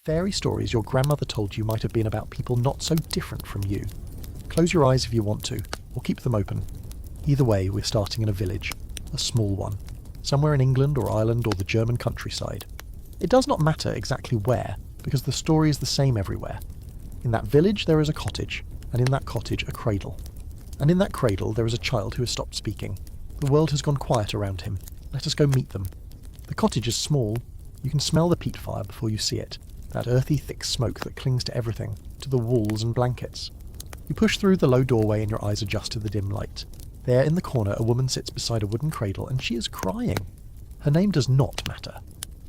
Fairy stories your grandmother told you might have been about people not so different from you. Close your eyes if you want to, or keep them open. Either way, we're starting in a village, a small one, somewhere in England or Ireland or the German countryside. It does not matter exactly where, because the story is the same everywhere. In that village there is a cottage, and in that cottage a cradle. And in that cradle there is a child who has stopped speaking. The world has gone quiet around him. Let us go meet them. The cottage is small. You can smell the peat fire before you see it, that earthy thick smoke that clings to everything, to the walls and blankets. You push through the low doorway and your eyes adjust to the dim light. There in the corner a woman sits beside a wooden cradle and she is crying. Her name does not matter.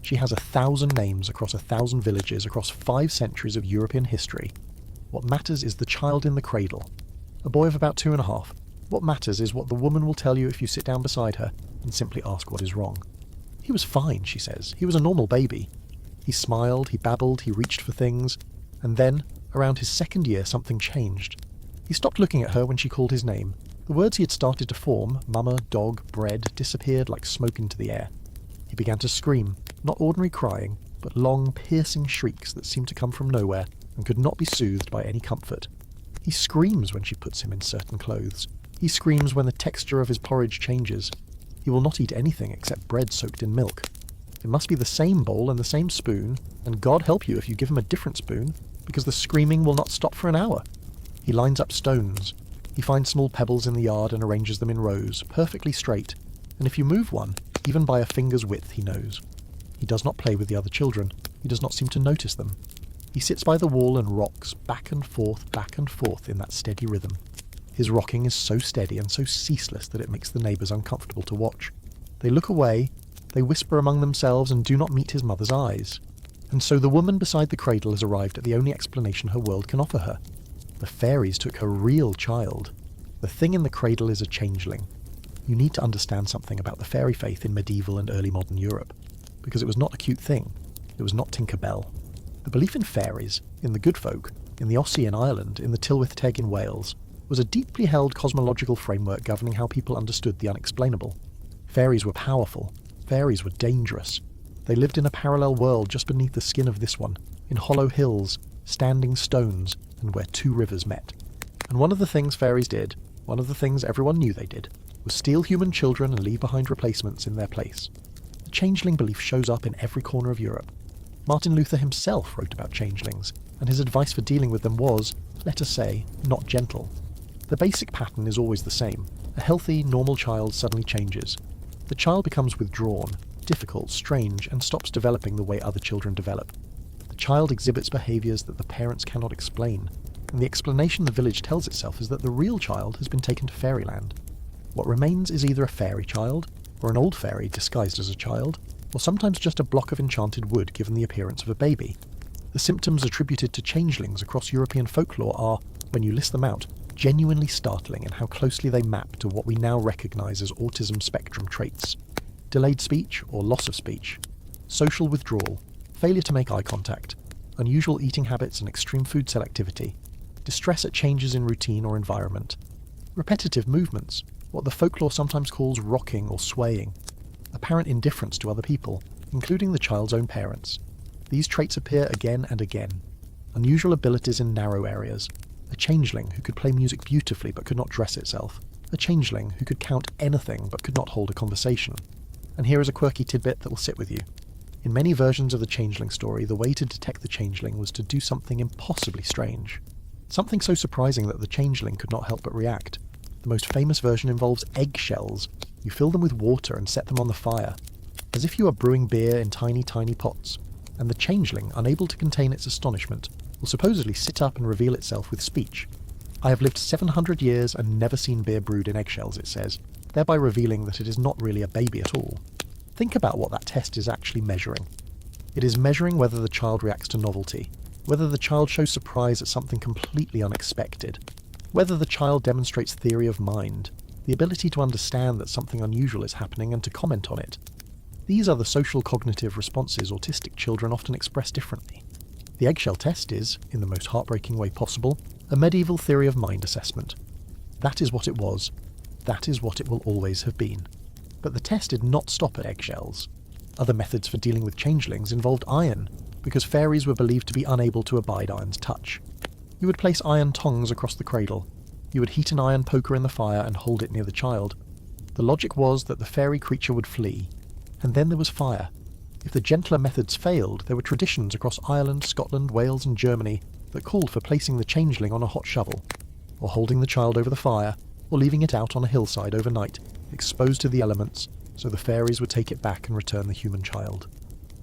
She has 1,000 names across 1,000 villages across 5 centuries of European history. What matters is the child in the cradle. A boy of about 2.5. What matters is what the woman will tell you if you sit down beside her and simply ask what is wrong. He was fine, she says. He was a normal baby. He smiled, he babbled, he reached for things. And then, around his 2nd year, something changed. He stopped looking at her when she called his name. The words he had started to form, mama, dog, bread, disappeared like smoke into the air. He began to scream, not ordinary crying, but long, piercing shrieks that seemed to come from nowhere and could not be soothed by any comfort. He screams when she puts him in certain clothes. He screams when the texture of his porridge changes. He will not eat anything except bread soaked in milk. It must be the same bowl and the same spoon, and God help you if you give him a different spoon, because the screaming will not stop for an hour. He lines up stones. He finds small pebbles in the yard and arranges them in rows, perfectly straight, and if you move one, even by a finger's width, he knows. He does not play with the other children. He does not seem to notice them. He sits by the wall and rocks back and forth in that steady rhythm. His rocking is so steady and so ceaseless that it makes the neighbours uncomfortable to watch. They look away, they whisper among themselves and do not meet his mother's eyes. And so the woman beside the cradle has arrived at the only explanation her world can offer her. The fairies took her real child. The thing in the cradle is a changeling. You need to understand something about the fairy faith in medieval and early modern Europe, because it was not a cute thing. It was not Tinker Bell. The belief in fairies, in the good folk, in the Ossie in Ireland, in the Tylwyth Teg in Wales, was a deeply held cosmological framework governing how people understood the unexplainable. Fairies were powerful. Fairies were dangerous. They lived in a parallel world just beneath the skin of this one, in hollow hills, standing stones, and where 2 rivers met. And one of the things fairies did, one of the things everyone knew they did, was steal human children and leave behind replacements in their place. The changeling belief shows up in every corner of Europe. Martin Luther himself wrote about changelings, and his advice for dealing with them was, let us say, not gentle. The basic pattern is always the same. A healthy, normal child suddenly changes. The child becomes withdrawn, difficult, strange, and stops developing the way other children develop. The child exhibits behaviours that the parents cannot explain, and the explanation the village tells itself is that the real child has been taken to fairyland. What remains is either a fairy child, or an old fairy disguised as a child, or sometimes just a block of enchanted wood given the appearance of a baby. The symptoms attributed to changelings across European folklore are, when you list them out, genuinely startling in how closely they map to what we now recognise as autism spectrum traits. Delayed speech or loss of speech, social withdrawal, failure to make eye contact, unusual eating habits and extreme food selectivity, distress at changes in routine or environment, repetitive movements, what the folklore sometimes calls rocking or swaying, apparent indifference to other people, including the child's own parents. These traits appear again and again. Unusual abilities in narrow areas. A changeling who could play music beautifully but could not dress itself. A changeling who could count anything but could not hold a conversation. And here is a quirky tidbit that will sit with you. In many versions of the changeling story, the way to detect the changeling was to do something impossibly strange. Something so surprising that the changeling could not help but react. The most famous version involves eggshells. You fill them with water and set them on the fire, as if you are brewing beer in tiny, tiny pots. And the changeling, unable to contain its astonishment, will supposedly sit up and reveal itself with speech. I have lived 700 years and never seen beer brewed in eggshells, it says, thereby revealing that it is not really a baby at all. Think about what that test is actually measuring. It is measuring whether the child reacts to novelty, whether the child shows surprise at something completely unexpected, whether the child demonstrates theory of mind, the ability to understand that something unusual is happening and to comment on it. These are the social cognitive responses autistic children often express differently. The eggshell test is, in the most heartbreaking way possible, a medieval theory of mind assessment. That is what it was. That is what it will always have been. But the test did not stop at eggshells. Other methods for dealing with changelings involved iron, because fairies were believed to be unable to abide iron's touch. You would place iron tongs across the cradle. You would heat an iron poker in the fire and hold it near the child. The logic was that the fairy creature would flee. And then there was fire. If the gentler methods failed, there were traditions across Ireland, Scotland, Wales and Germany that called for placing the changeling on a hot shovel, or holding the child over the fire, or leaving it out on a hillside overnight, exposed to the elements, so the fairies would take it back and return the human child.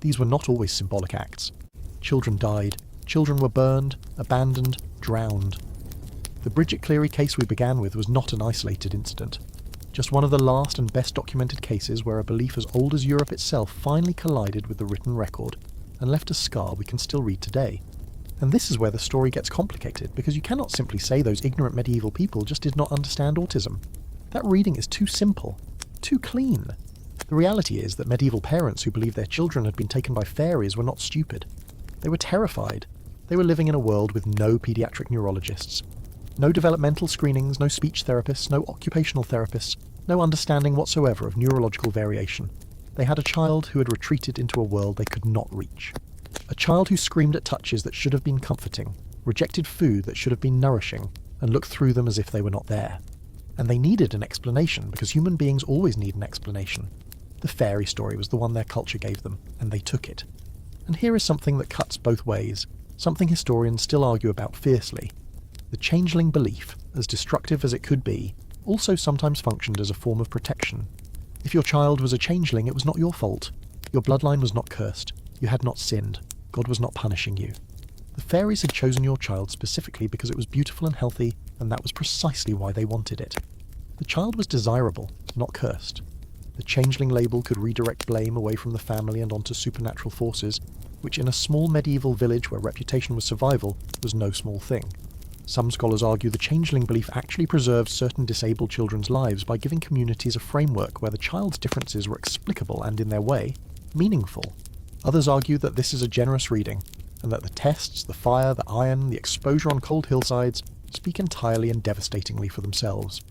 These were not always symbolic acts. Children died, children were burned, abandoned, drowned. The Bridget Cleary case we began with was not an isolated incident. Just one of the last and best documented cases where a belief as old as Europe itself finally collided with the written record and left a scar we can still read today. And this is where the story gets complicated, because you cannot simply say those ignorant medieval people just did not understand autism. That reading is too simple, too clean. The reality is that medieval parents who believed their children had been taken by fairies were not stupid. They were terrified. They were living in a world with no paediatric neurologists. No developmental screenings, no speech therapists, no occupational therapists, no understanding whatsoever of neurological variation. They had a child who had retreated into a world they could not reach. A child who screamed at touches that should have been comforting, rejected food that should have been nourishing, and looked through them as if they were not there. And they needed an explanation, because human beings always need an explanation. The fairy story was the one their culture gave them, and they took it. And here is something that cuts both ways, something historians still argue about fiercely. The changeling belief, as destructive as it could be, also sometimes functioned as a form of protection. If your child was a changeling, it was not your fault. Your bloodline was not cursed. You had not sinned. God was not punishing you. The fairies had chosen your child specifically because it was beautiful and healthy, and that was precisely why they wanted it. The child was desirable, not cursed. The changeling label could redirect blame away from the family and onto supernatural forces, which in a small medieval village where reputation was survival was no small thing. Some scholars argue the changeling belief actually preserved certain disabled children's lives by giving communities a framework where the child's differences were explicable and, in their way, meaningful. Others argue that this is a generous reading, and that the tests, the fire, the iron, the exposure on cold hillsides speak entirely and devastatingly for themselves.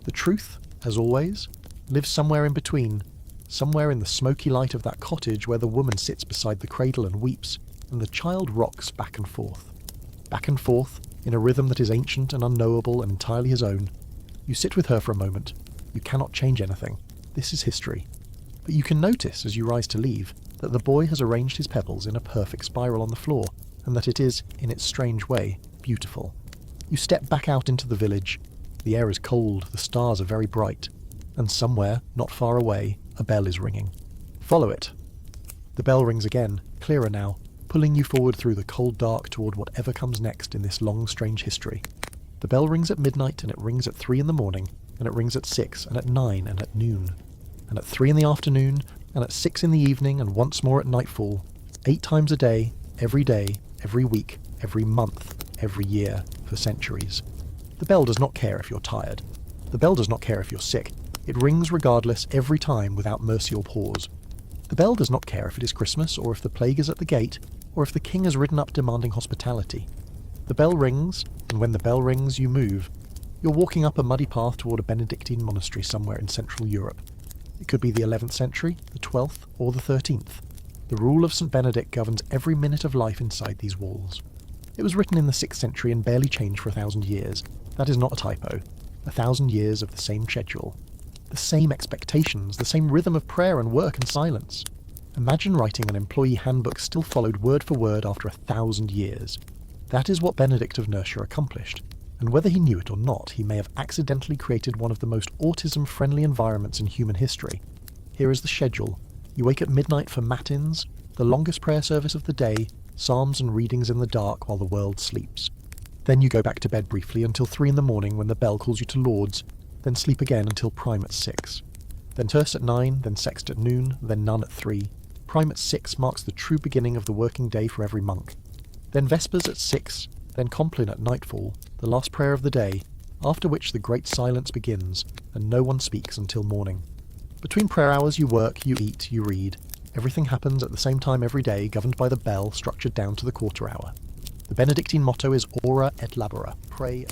The truth, as always, lives somewhere in between, somewhere in the smoky light of that cottage where the woman sits beside the cradle and weeps, and the child rocks back and forth. Back and forth, in a rhythm that is ancient and unknowable and entirely his own. You sit with her for a moment. You cannot change anything. This is history. But you can notice, as you rise to leave, that the boy has arranged his pebbles in a perfect spiral on the floor, and that it is, in its strange way, beautiful. You step back out into the village. The air is cold, the stars are very bright, and somewhere, not far away, a bell is ringing. Follow it. The bell rings again, clearer now, pulling you forward through the cold dark toward whatever comes next in this long, strange history. The bell rings at midnight, and it rings at 3 in the morning, and it rings at 6, and at 9, and at noon, and at 3 in the afternoon, and at 6 in the evening, and once more at nightfall, 8 times a day, every week, every month, every year, for centuries. The bell does not care if you're tired. The bell does not care if you're sick. It rings regardless every time without mercy or pause. The bell does not care if it is Christmas, or if the plague is at the gate, or if the king has ridden up demanding hospitality. The bell rings, and when the bell rings, you move. You're walking up a muddy path toward a Benedictine monastery somewhere in Central Europe. It could be the 11th century, the 12th, or the 13th. The rule of St. Benedict governs every minute of life inside these walls. It was written in the 6th century and barely changed for 1,000 years. That is not a typo. 1,000 years of the same schedule. The same expectations, the same rhythm of prayer and work and silence. Imagine writing an employee handbook still followed word for word after 1,000 years. That is what Benedict of Nursia accomplished, and whether he knew it or not, he may have accidentally created one of the most autism-friendly environments in human history. Here is the schedule. You wake at midnight for matins, the longest prayer service of the day, psalms and readings in the dark while the world sleeps. Then you go back to bed briefly until 3 in the morning when the bell calls you to Lauds, then sleep again until prime at 6. Then terce at 9, then sext at noon, then none at 3. Prime at 6 marks the true beginning of the working day for every monk. Then vespers at 6, then compline at nightfall, the last prayer of the day, after which the great silence begins, and no one speaks until morning. Between prayer hours you work, you eat, you read. Everything happens at the same time every day, governed by the bell, structured down to the quarter hour. The Benedictine motto is ora et labora, pray